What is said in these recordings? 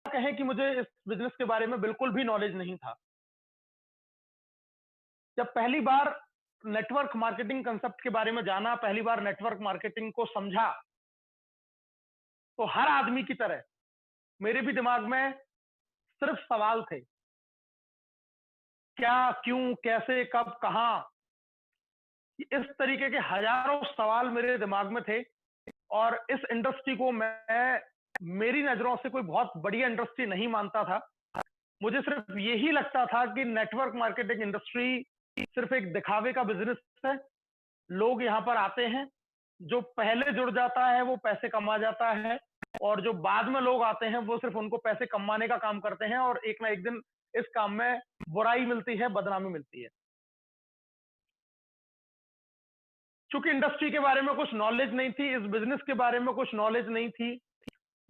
कहें कि मुझे इस बिजनेस के बारे में बिल्कुल भी नॉलेज नहीं था। जब पहली बार नेटवर्क मार्केटिंग कंसेप्ट के बारे में जाना, पहली बार नेटवर्क मार्केटिंग को समझा, तो हर आदमी की तरह मेरे भी दिमाग में सिर्फ सवाल थे। क्या, क्यों, कैसे, कब, कहां, इस तरीके के हजारों सवाल मेरे दिमाग में थे। और इस इंडस्ट्री को मैं मेरी नजरों से कोई बहुत बढ़िया इंडस्ट्री नहीं मानता था। मुझे सिर्फ यही लगता था कि नेटवर्क मार्केटिंग इंडस्ट्री सिर्फ एक दिखावे का बिजनेस है। लोग यहाँ पर आते हैं, जो पहले जुड़ जाता है वो पैसे कमा जाता है, और जो बाद में लोग आते हैं वो सिर्फ उनको पैसे कमाने का काम करते हैं, और एक ना एक दिन इस काम में बुराई मिलती है, बदनामी मिलती है। चूंकि इंडस्ट्री के बारे में कुछ नॉलेज नहीं थी, इस बिजनेस के बारे में कुछ नॉलेज नहीं थी,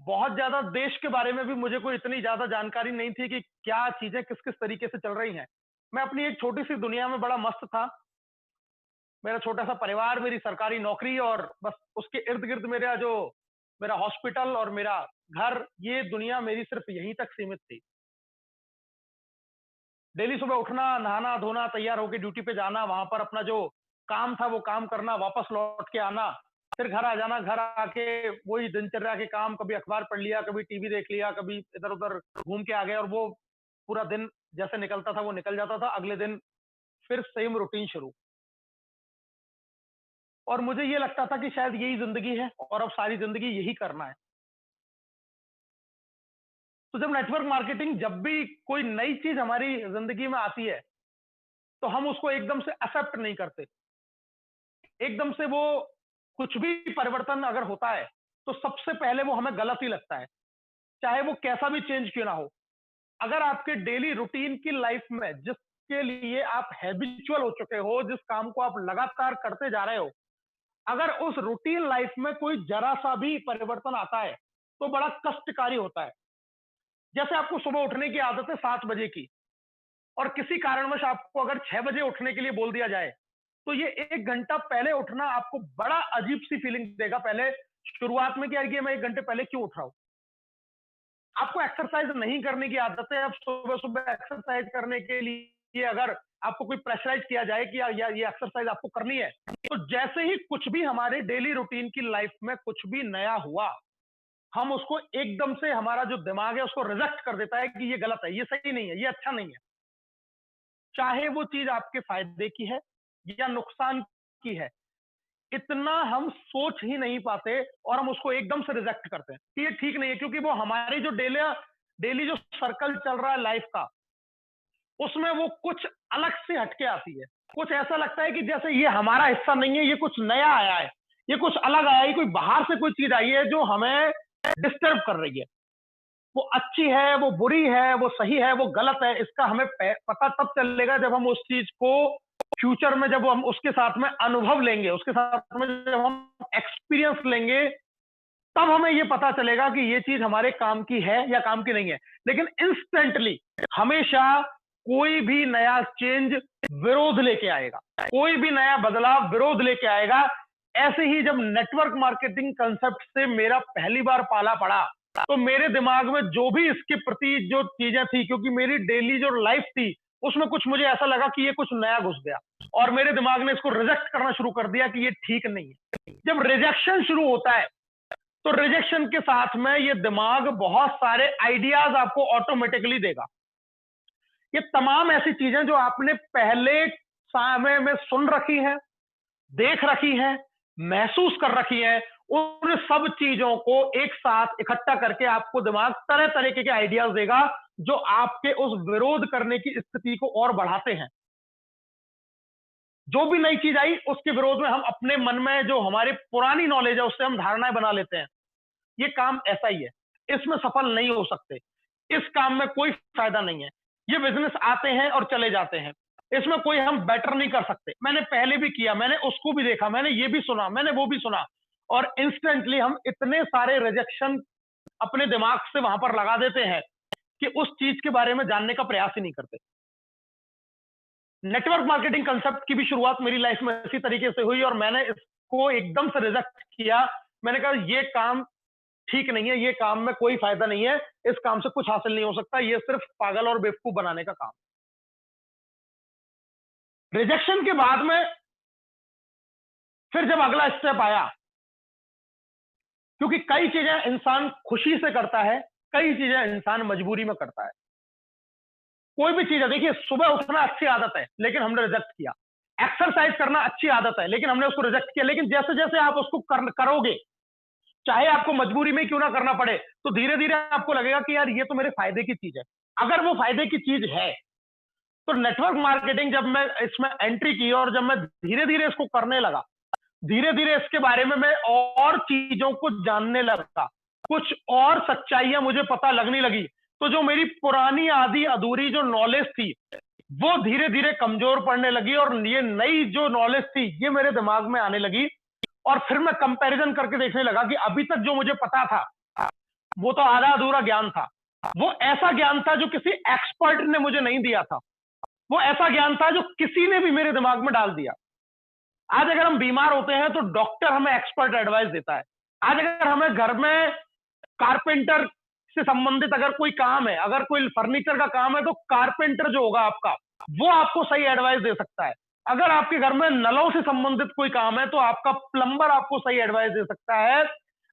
बहुत ज्यादा देश के बारे में भी मुझे कोई इतनी ज्यादा जानकारी नहीं थी कि क्या चीजें किस किस तरीके से चल रही हैं। मैं अपनी एक छोटी सी दुनिया में बड़ा मस्त था। मेरा छोटा सा परिवार, मेरी सरकारी नौकरी, और बस उसके इर्द गिर्द मेरा हॉस्पिटल और मेरा घर, ये दुनिया मेरी सिर्फ यहीं तक सीमित थी। डेली सुबह उठना, नहाना धोना, तैयार होकर ड्यूटी पे जाना, वहां पर अपना जो काम था वो काम करना, वापस लौट के आना, फिर घर आ जाना, घर आके वही दिनचर्या के काम, कभी अखबार पढ़ लिया, कभी टीवी देख लिया, कभी इधर उधर घूम के आ गए, और वो पूरा दिन जैसे निकलता था वो निकल जाता था। अगले दिन फिर सेम रूटीन शुरू। और मुझे ये लगता था कि शायद यही जिंदगी है और अब सारी जिंदगी यही करना है। तो जब नेटवर्क मार्केटिंग, जब भी कोई नई चीज हमारी जिंदगी में आती है, तो हम उसको एकदम से एक्सेप्ट नहीं करते। एकदम से वो कुछ भी परिवर्तन अगर होता है, तो सबसे पहले वो हमें गलत ही लगता है, चाहे वो कैसा भी चेंज क्यों ना हो। अगर आपके डेली रूटीन की लाइफ में, जिसके लिए आप हैबिचुअल हो चुके हो, जिस काम को आप लगातार करते जा रहे हो, अगर उस रूटीन लाइफ में कोई जरा सा भी परिवर्तन आता है, तो बड़ा कष्टकारी होता है। जैसे आपको सुबह उठने की आदत है 7 बजे की, और किसी कारणवश आपको अगर 6 बजे उठने के लिए बोल दिया जाए, तो ये 1 घंटा पहले उठना आपको बड़ा अजीब सी फीलिंग देगा। पहले शुरुआत में क्या है कि मैं 1 घंटे पहले क्यों उठ रहा हूं। आपको एक्सरसाइज नहीं करने की आदत है, अब सुबह सुबह एक्सरसाइज करने के लिए अगर आपको कोई प्रेशराइज किया जाए कि यार ये एक्सरसाइज आपको करनी है, तो जैसे ही कुछ भी हमारे डेली रूटीन की लाइफ में कुछ भी नया हुआ, हम उसको एकदम से, हमारा जो दिमाग है उसको रिजेक्ट कर देता है कि ये गलत है, ये सही नहीं है, ये अच्छा नहीं है। चाहे वो चीज आपके फायदे की है या नुकसान की है, इतना हम सोच ही नहीं पाते, और हम उसको एकदम से रिजेक्ट करते हैं कि ये ठीक नहीं है, क्योंकि वो हमारी जो डेली डेली जो सर्कल चल रहा है लाइफ का, उसमें वो कुछ अलग से हटके आती है। कुछ ऐसा लगता है कि जैसे ये हमारा हिस्सा नहीं है, ये कुछ नया आया है, ये कुछ अलग आया है, कोई बाहर से कोई चीज आई है जो हमें डिस्टर्ब कर रही है। वो अच्छी है, वो बुरी है, वो सही है, वो गलत है, इसका हमें पता तब चलेगा जब हम उस चीज को फ्यूचर में, जब हम उसके साथ में अनुभव लेंगे, उसके साथ में जब हम एक्सपीरियंस लेंगे, तब हमें ये पता चलेगा कि ये चीज हमारे काम की है या काम की नहीं है। लेकिन इंस्टेंटली हमेशा कोई भी नया चेंज विरोध लेके आएगा, कोई भी नया बदलाव विरोध लेके आएगा। ऐसे ही जब नेटवर्क मार्केटिंग कंसेप्ट से मेरा पहली बार पाला पड़ा, तो मेरे दिमाग में जो भी इसके प्रति जो चीजें थी, क्योंकि मेरी डेली जो लाइफ थी उसमें कुछ मुझे ऐसा लगा कि ये कुछ नया घुस गया, और मेरे दिमाग ने इसको रिजेक्ट करना शुरू कर दिया कि ये ठीक नहीं है। जब रिजेक्शन शुरू होता है, तो रिजेक्शन के साथ में ये दिमाग बहुत सारे आइडियाज आपको ऑटोमेटिकली देगा। ये तमाम ऐसी चीजें जो आपने पहले समय में सुन रखी हैं, देख रखी हैं, महसूस कर रखी हैं, उन सब चीजों को एक साथ इकट्ठा करके आपको दिमाग तरह तरीके के आइडियाज देगा, जो आपके उस विरोध करने की स्थिति को और बढ़ाते हैं। जो भी नई चीज आई उसके विरोध में हम अपने मन में जो हमारी पुरानी नॉलेज है उससे हम धारणाएं बना लेते हैं। ये काम ऐसा ही है, इसमें सफल नहीं हो सकते, इस काम में कोई फायदा नहीं है, ये बिजनेस आते हैं और चले जाते हैं, इसमें कोई हम बेटर नहीं कर सकते, मैंने पहले भी किया, मैंने उसको भी देखा, मैंने ये भी सुना, मैंने वो भी सुना। और इंस्टेंटली हम इतने सारे रिजेक्शन अपने दिमाग से वहां पर लगा देते हैं कि उस चीज के बारे में जानने का प्रयास ही नहीं करते। नेटवर्क मार्केटिंग कंसेप्ट की भी शुरुआत मेरी लाइफ में इसी तरीके से हुई, और मैंने इसको एकदम से रिजेक्ट किया। मैंने कहा ये काम ठीक नहीं है, ये काम में कोई फायदा नहीं है, इस काम से कुछ हासिल नहीं हो सकता, ये सिर्फ पागल और बेवकूफ बनाने का काम। रिजेक्शन के बाद में फिर जब अगला स्टेप आया, क्योंकि कई चीजें इंसान खुशी से करता है, कई चीजें इंसान मजबूरी में करता है। कोई भी चीज है, देखिए सुबह उठना अच्छी आदत है, लेकिन हमने रिजेक्ट किया। एक्सरसाइज करना अच्छी आदत है, लेकिन हमने उसको रिजेक्ट किया। लेकिन जैसे जैसे आप उसको करोगे, चाहे आपको मजबूरी में क्यों ना करना पड़े, तो धीरे धीरे आपको लगेगा कि यार ये तो मेरे फायदे की चीज है। अगर वो फायदे की चीज है, तो नेटवर्क मार्केटिंग जब मैं इसमें एंट्री की और जब मैं धीरे धीरे इसको करने लगा, धीरे धीरे इसके बारे में मैं और चीजों को जानने लगा, कुछ और सच्चाइयां मुझे पता लगने लगी, तो जो मेरी पुरानी आधी अधूरी जो नॉलेज थी, वो धीरे धीरे कमजोर पड़ने लगी, और ये नई जो नॉलेज थी ये मेरे दिमाग में आने लगी। और फिर मैं कंपैरिजन करके देखने लगा कि अभी तक जो मुझे पता था, वो तो आधा अधूरा ज्ञान था। वो ऐसा ज्ञान था जो किसी एक्सपर्ट ने मुझे नहीं दिया था, वो ऐसा ज्ञान था जो किसी ने भी मेरे दिमाग में डाल दिया। आज अगर हम बीमार होते हैं तो डॉक्टर हमें एक्सपर्ट एडवाइस देता है। आज अगर हमें घर में कारपेंटर से संबंधित अगर कोई काम है, अगर कोई फर्नीचर का काम है, तो कारपेंटर जो होगा आपका, वो आपको सही एडवाइस दे सकता है। अगर आपके घर में नलों से संबंधित कोई काम है, तो आपका प्लम्बर आपको सही एडवाइस दे सकता है।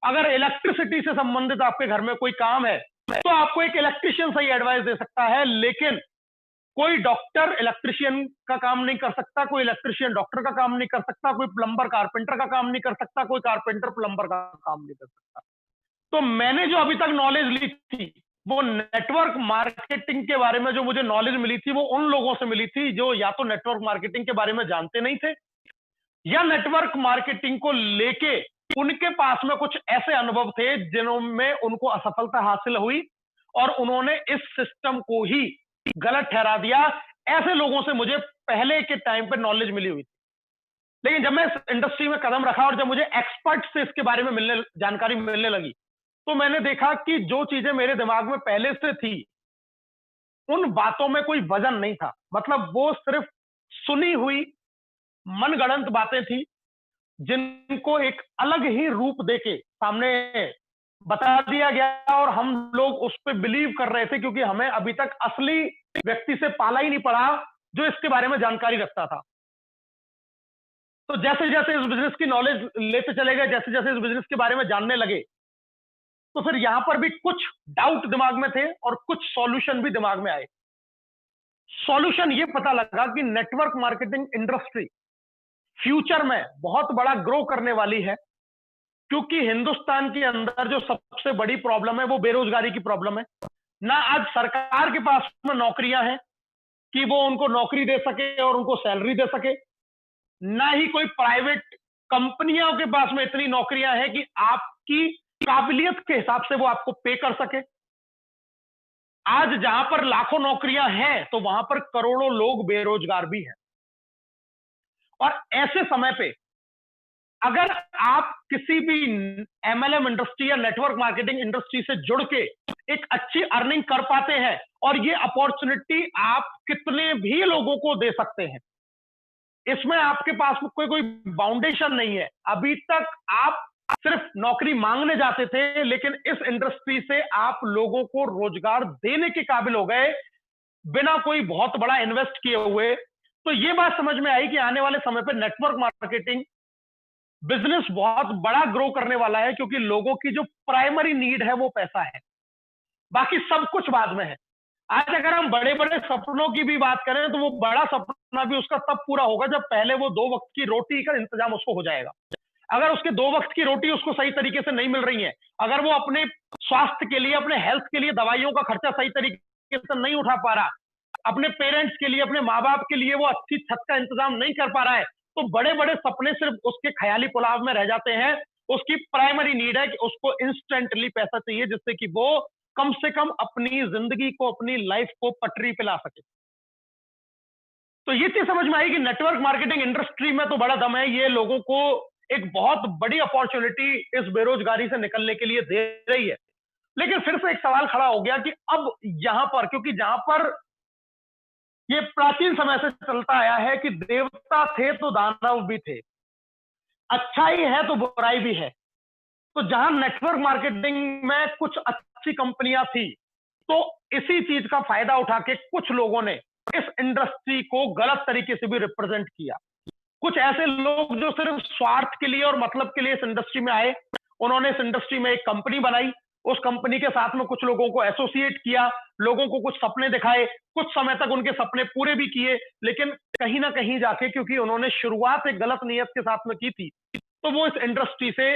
अगर इलेक्ट्रिसिटी से संबंधित आपके घर में कोई काम है, तो आपको एक इलेक्ट्रिशियन सही एडवाइस दे सकता है। लेकिन कोई डॉक्टर इलेक्ट्रिशियन का काम नहीं कर सकता, कोई इलेक्ट्रिशियन डॉक्टर का काम नहीं कर सकता, कोई प्लम्बर कारपेंटर का काम नहीं कर सकता, कोई कारपेंटर प्लम्बर का काम नहीं कर सकता। तो मैंने जो अभी तक नॉलेज ली थी, वो नेटवर्क मार्केटिंग के बारे में जो मुझे नॉलेज मिली थी, वो उन लोगों से मिली थी जो या तो नेटवर्क मार्केटिंग के बारे में जानते नहीं थे, या नेटवर्क मार्केटिंग को लेके उनके पास में कुछ ऐसे अनुभव थे जिनमें उनको असफलता हासिल हुई और उन्होंने इस सिस्टम को ही गलत ठहरा दिया। ऐसे लोगों से मुझे पहले के टाइम पे नॉलेज मिली हुई थी। लेकिन जब मैं इस इंडस्ट्री में कदम रखा और जब मुझे एक्सपर्ट से इसके बारे में जानकारी मिलने लगी, तो मैंने देखा कि जो चीजें मेरे दिमाग में पहले से थी, उन बातों में कोई वजन नहीं था। मतलब वो सिर्फ सुनी हुई मनगढ़ंत बातें थी, जिनको एक अलग ही रूप देके सामने बता दिया गया और हम लोग उस पर बिलीव कर रहे थे, क्योंकि हमें अभी तक असली व्यक्ति से पाला ही नहीं पड़ा जो इसके बारे में जानकारी रखता था। तो जैसे जैसे इस बिजनेस की नॉलेज लेते चले गए, जैसे जैसे इस बिजनेस के बारे में जानने लगे, तो फिर यहां पर भी कुछ डाउट दिमाग में थे और कुछ सॉल्यूशन भी दिमाग में आए। सॉल्यूशन ये पता लगा कि नेटवर्क मार्केटिंग इंडस्ट्री फ्यूचर में बहुत बड़ा ग्रो करने वाली है, क्योंकि हिंदुस्तान के अंदर जो सबसे बड़ी प्रॉब्लम है वो बेरोजगारी की प्रॉब्लम है। ना आज सरकार के पास में नौकरियां हैं कि वो उनको नौकरी दे सके और उनको सैलरी दे सके, ना ही कोई प्राइवेट कंपनियों के पास में इतनी नौकरियां हैं कि आपकी काबिलियत के हिसाब से वो आपको पे कर सके। आज जहां पर लाखों नौकरियां हैं, तो वहां पर करोड़ों लोग बेरोजगार भी हैं। और ऐसे समय पे अगर आप किसी भी एमएलएम इंडस्ट्री या नेटवर्क मार्केटिंग इंडस्ट्री से जुड़ के एक अच्छी अर्निंग कर पाते हैं, और ये अपॉर्चुनिटी आप कितने भी लोगों को दे सकते हैं, इसमें आपके पास कोई बाउंडेशन नहीं है। अभी तक आप सिर्फ नौकरी मांगने जाते थे, लेकिन इस इंडस्ट्री से आप लोगों को रोजगार देने के काबिल हो गए बिना कोई बहुत बड़ा इन्वेस्ट किए हुए। तो ये बात समझ में आई कि आने वाले समय पर नेटवर्क मार्केटिंग बिजनेस बहुत बड़ा ग्रो करने वाला है, क्योंकि लोगों की जो प्राइमरी नीड है वो पैसा है, बाकी सब कुछ बाद में है। आज अगर हम बड़े बड़े सपनों की भी बात करें, तो वो बड़ा सपना भी उसका तब पूरा होगा जब पहले वो 2 वक्त की रोटी का इंतजाम उसको हो जाएगा। अगर उसके 2 वक्त की रोटी उसको सही तरीके से नहीं मिल रही है, अगर वो अपने स्वास्थ्य के लिए, अपने हेल्थ के लिए दवाइयों का खर्चा सही तरीके से नहीं उठा पा रहा, अपने पेरेंट्स के लिए, अपने माँ बाप के लिए वो अच्छी छत का इंतजाम नहीं कर पा रहा है, तो बड़े बड़े सपने सिर्फ उसके ख्याली पुलाव में रह जाते हैं। उसकी प्राइमरी नीड है कि उसको इंस्टेंटली पैसा चाहिए, जिससे कि वो कम से कम अपनी जिंदगी को, अपनी लाइफ को पटरी पे ला सके। तो ये चीज समझ में आई कि नेटवर्क मार्केटिंग इंडस्ट्री में तो बड़ा दम है, ये लोगों को एक बहुत बड़ी अपॉर्चुनिटी इस बेरोजगारी से निकलने के लिए दे रही है। लेकिन फिर से एक सवाल खड़ा हो गया कि अब यहां पर, क्योंकि जहां पर ये प्राचीन समय से चलता आया है कि देवता थे तो दानव भी थे, अच्छाई है तो बुराई भी है। तो जहां नेटवर्क मार्केटिंग में कुछ अच्छी कंपनियां थी, तो इसी चीज का फायदा उठा के कुछ लोगों ने इस इंडस्ट्री को गलत तरीके से भी रिप्रेजेंट किया। कुछ ऐसे लोग जो सिर्फ स्वार्थ के लिए और मतलब के लिए इस इंडस्ट्री में आए, उन्होंने इस इंडस्ट्री में एक कंपनी बनाई, उस कंपनी के साथ में कुछ लोगों को एसोसिएट किया, लोगों को कुछ सपने दिखाए, कुछ समय तक उनके सपने पूरे भी किए, लेकिन कहीं ना कहीं जाके क्योंकि उन्होंने शुरुआत एक गलत नीयत के साथ में की थी, तो वो इस इंडस्ट्री से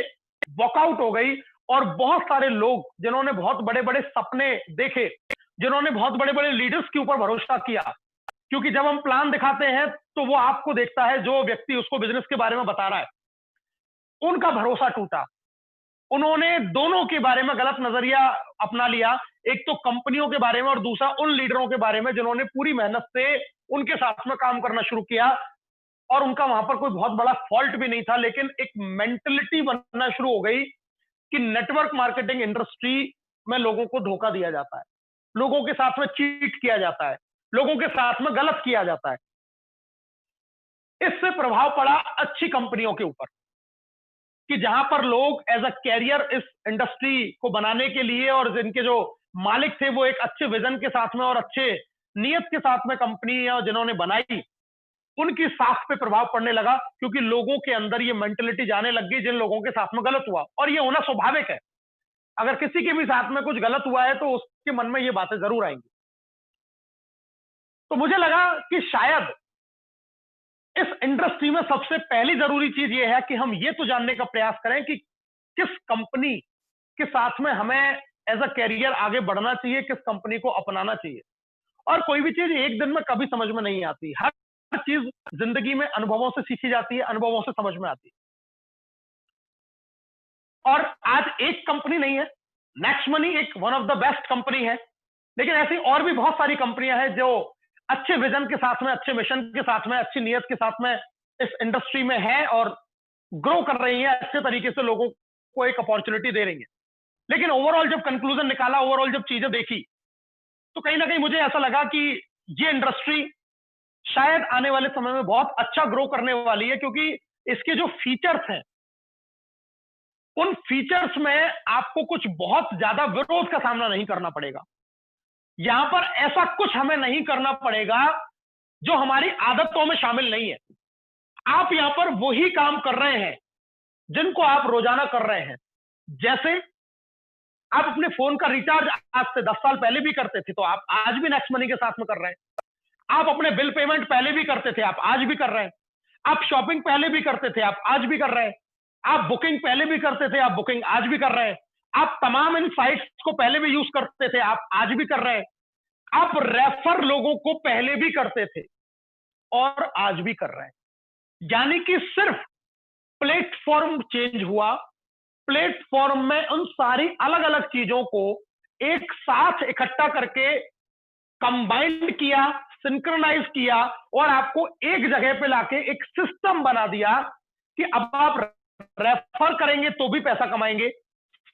वॉकआउट हो गई। और बहुत सारे लोग जिन्होंने बहुत बड़े बड़े सपने देखे, जिन्होंने बहुत बड़े बड़े लीडर्स के ऊपर भरोसा किया, क्योंकि जब हम प्लान दिखाते हैं तो वो आपको देखता है, जो व्यक्ति उसको बिजनेस के बारे में बता रहा है, उनका भरोसा टूटा। उन्होंने दोनों के बारे में गलत नजरिया अपना लिया, एक तो कंपनियों के बारे में और दूसरा उन लीडरों के बारे में जिन्होंने पूरी मेहनत से उनके साथ में काम करना शुरू किया। और उनका वहां पर कोई बहुत बड़ा फॉल्ट भी नहीं था, लेकिन एक मेंटलिटी बनना शुरू हो गई कि नेटवर्क मार्केटिंग इंडस्ट्री में लोगों को धोखा दिया जाता है, लोगों के साथ में चीट किया जाता है, लोगों के साथ में गलत किया जाता है। इससे प्रभाव पड़ा अच्छी कंपनियों के ऊपर कि जहां पर लोग एज अ कैरियर इस इंडस्ट्री को बनाने के लिए, और जिनके जो मालिक थे वो एक अच्छे विजन के साथ में और अच्छे नियत के साथ में कंपनी जिन्होंने बनाई, उनकी साख पे प्रभाव पड़ने लगा, क्योंकि लोगों के अंदर ये मेंटेलिटी जाने लग गई जिन लोगों के साथ में गलत हुआ। और ये होना स्वाभाविक है, अगर किसी के भी साथ में कुछ गलत हुआ है तो उसके मन में ये बातें जरूर आएंगी। तो मुझे लगा कि शायद इस इंडस्ट्री में सबसे पहली जरूरी चीज ये है कि हम ये तो जानने का प्रयास करें कि किस कंपनी के साथ में हमें एज अ कैरियर आगे बढ़ना चाहिए, किस कंपनी को अपनाना चाहिए। और कोई भी चीज एक दिन में कभी समझ में नहीं आती, हर चीज जिंदगी में अनुभवों से सीखी जाती है, अनुभवों से समझ में आती है। और आज एक कंपनी नहीं है, नेक्स्ट मनी एक one of the best company है, लेकिन ऐसी और भी बहुत सारी कंपनियां हैं जो अच्छे विजन के साथ में, अच्छे मिशन के साथ में, अच्छी नीयत के साथ में इस इंडस्ट्री में है और ग्रो कर रही है, अच्छे तरीके से लोगों को एक अपॉर्चुनिटी दे रही है। लेकिन ओवरऑल जब कंक्लूजन निकाला, ओवरऑल जब चीजें देखी, तो कहीं ना कहीं मुझे ऐसा लगा कि ये इंडस्ट्री शायद आने वाले समय में बहुत अच्छा ग्रो करने वाली है, क्योंकि इसके जो फीचर्स हैं, उन फीचर्स में आपको कुछ बहुत ज्यादा विरोध का सामना नहीं करना पड़ेगा। यहां पर ऐसा कुछ हमें नहीं करना पड़ेगा जो हमारी आदतों में शामिल नहीं है। आप यहां पर वही काम कर रहे हैं जिनको आप रोजाना कर रहे हैं। जैसे आप अपने फोन का रिचार्ज आज से 10 साल पहले भी करते थे, तो आप आज भी नेक्स्ट मनी के साथ में कर रहे हैं। आप अपने बिल पेमेंट पहले भी करते थे, आप आज भी कर रहे हैं। आप शॉपिंग पहले भी करते थे, आप आज भी कर रहे हैं। आप बुकिंग पहले भी करते थे, आप बुकिंग आज भी कर रहे हैं। आप तमाम इन साइट्स को पहले भी यूज करते थे, आप आज भी कर रहे हैं। आप रेफर लोगों को पहले भी करते थे और आज भी कर रहे हैं। यानी कि सिर्फ प्लेटफॉर्म चेंज हुआ, प्लेटफॉर्म में उन सारी अलग अलग चीजों को एक साथ इकट्ठा करके कंबाइंड किया, सिंक्रोनाइज किया और आपको एक जगह पे लाके एक सिस्टम बना दिया कि अब आप रेफर करेंगे तो भी पैसा कमाएंगे,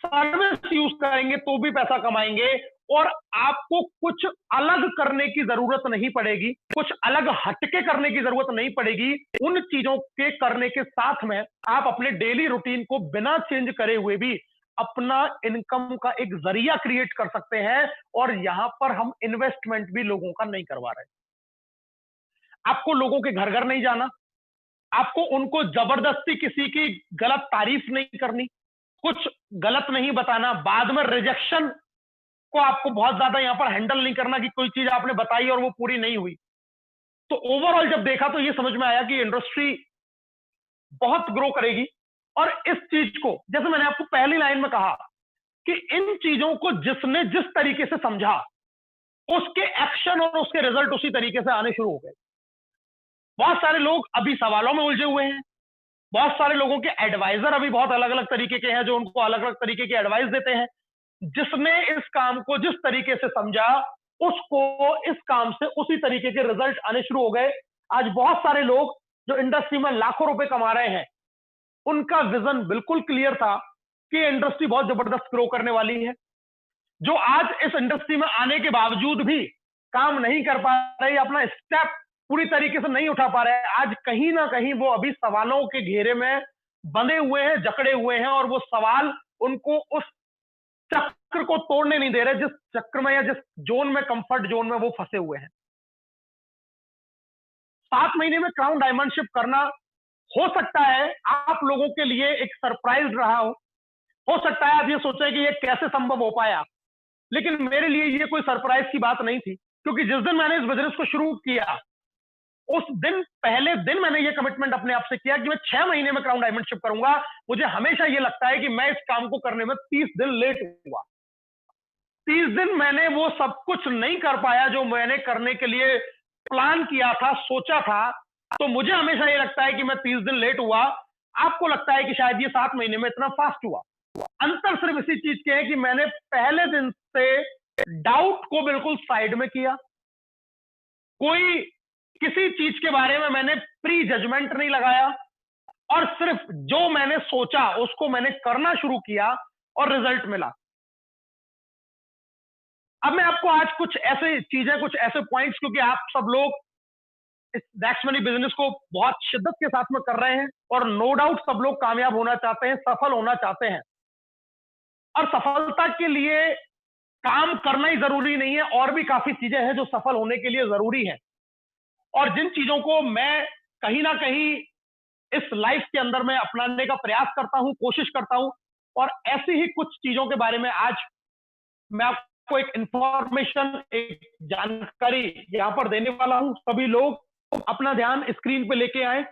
सर्विस यूज करेंगे तो भी पैसा कमाएंगे, और आपको कुछ अलग करने की जरूरत नहीं पड़ेगी, कुछ अलग हटके करने की जरूरत नहीं पड़ेगी। उन चीजों के करने के साथ में आप अपने डेली रूटीन को बिना चेंज करे हुए भी अपना इनकम का एक जरिया क्रिएट कर सकते हैं। और यहां पर हम इन्वेस्टमेंट भी लोगों का नहीं करवा रहे। आपको लोगों के घर घर नहीं जाना, आपको उनको जबरदस्ती किसी की गलत तारीफ नहीं करनी, कुछ गलत नहीं बताना, बाद में रिजेक्शन को आपको बहुत ज्यादा यहां पर हैंडल नहीं करना कि कोई चीज आपने बताई और वो पूरी नहीं हुई। तो ओवरऑल जब देखा तो ये समझ में आया कि इंडस्ट्री बहुत ग्रो करेगी। और इस चीज को, जैसे मैंने आपको पहली लाइन में कहा, कि इन चीजों को जिसने जिस तरीके से समझा, उसके एक्शन और उसके रिजल्ट उसी तरीके से आने शुरू हो गए। बहुत सारे लोग अभी सवालों में उलझे हुए हैं, बहुत सारे लोगों के एडवाइजर अभी बहुत अलग अलग तरीके के हैं जो उनको अलग अलग तरीके की एडवाइस देते हैं। जिसने इस काम को जिस तरीके से समझा, उसको इस काम से उसी तरीके के रिजल्ट आने शुरू हो गए। आज बहुत सारे लोग जो इंडस्ट्री में लाखों रुपए कमा रहे हैं, उनका विजन बिल्कुल क्लियर था कि इंडस्ट्री बहुत जबरदस्त ग्रो करने वाली है। जो आज इस इंडस्ट्री में आने के बावजूद भी काम नहीं कर पा रहे, अपना स्टेप पूरी तरीके से नहीं उठा पा रहे हैं, आज कहीं ना कहीं वो अभी सवालों के घेरे में बंधे हुए हैं, जकड़े हुए हैं, और वो सवाल उनको उस चक्र को तोड़ने नहीं दे रहे, जिस चक्र में या जिस जोन में, कंफर्ट जोन में वो फंसे हुए हैं। 7 महीने में क्राउन डायमंडशिप करना हो सकता है आप लोगों के लिए एक सरप्राइज रहा हो सकता है आप ये सोचें कि ये कैसे संभव हो पाया, लेकिन मेरे लिए ये कोई सरप्राइज की बात नहीं थी, क्योंकि जिस दिन मैंने इस बिजनेस को शुरू किया, उस दिन पहले दिन मैंने ये कमिटमेंट अपने आप से किया कि मैं 6 महीने में क्राउन डायमंडशिप करूंगा। मुझे हमेशा ये लगता है कि मैं इस काम को करने में 30 दिन लेट हुआ। 30 दिन मैंने वो सब कुछ नहीं कर पाया जो मैंने करने के लिए प्लान किया था, सोचा था। तो मुझे हमेशा ये लगता है कि मैं 30 दिन लेट हुआ। आपको लगता है कि शायद ये 7 महीने में इतना फास्ट हुआ। अंतर सिर्फ इसी चीज के है कि मैंने पहले दिन से डाउट को बिल्कुल साइड में किया। कोई किसी चीज के बारे में मैंने प्री जजमेंट नहीं लगाया और सिर्फ जो मैंने सोचा उसको मैंने करना शुरू किया और रिजल्ट मिला। अब मैं आपको आज कुछ ऐसे चीजें, कुछ ऐसे पॉइंट्स, क्योंकि आप सब लोग इस दैट्स मनी बिजनेस को बहुत शिद्दत के साथ में कर रहे हैं और नो डाउट सब लोग कामयाब होना चाहते हैं, सफल होना चाहते हैं। और सफलता के लिए काम करना ही जरूरी नहीं है, और भी काफी चीजें हैं जो सफल होने के लिए जरूरी है। और जिन चीजों को मैं कहीं ना कहीं इस लाइफ के अंदर में अपनाने का प्रयास करता हूं, कोशिश करता हूं, और ऐसी ही कुछ चीजों के बारे में आज मैं आपको एक इंफॉर्मेशन, एक जानकारी यहां पर देने वाला हूं। सभी लोग अपना ध्यान स्क्रीन पे लेके आए।